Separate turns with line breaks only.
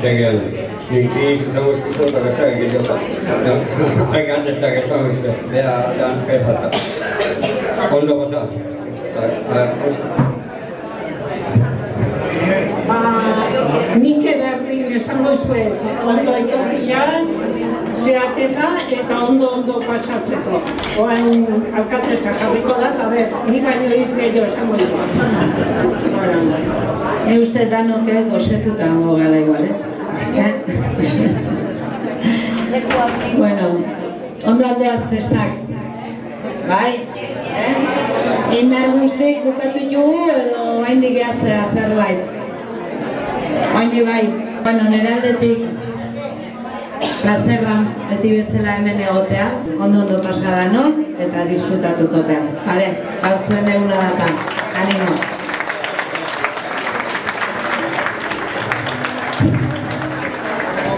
Segel. Nincs szavos szóltak a segítségek. Megálljasság a szavosra, de a felhatta. Mondom az
Nik berdin esango zuet, ondo etorrian, zeatela eta ondo pasatzeko. Oain alkateza jarriko da, eta nik baino izgeio esango dugu.
Ni uste danoke gozetuta hango gala igual, ez? Bueno, ondo aldeaz festak. Bai? Indar guztik bukatu jugu edo haindik gehatzea zerbait. Haindik bai. Bueno, nire aldetik plazerra beti bezala hemen egotea. Ondo pasada, no? Eta disfrutatu topea. Vale, hau zuen eguna data. Animo.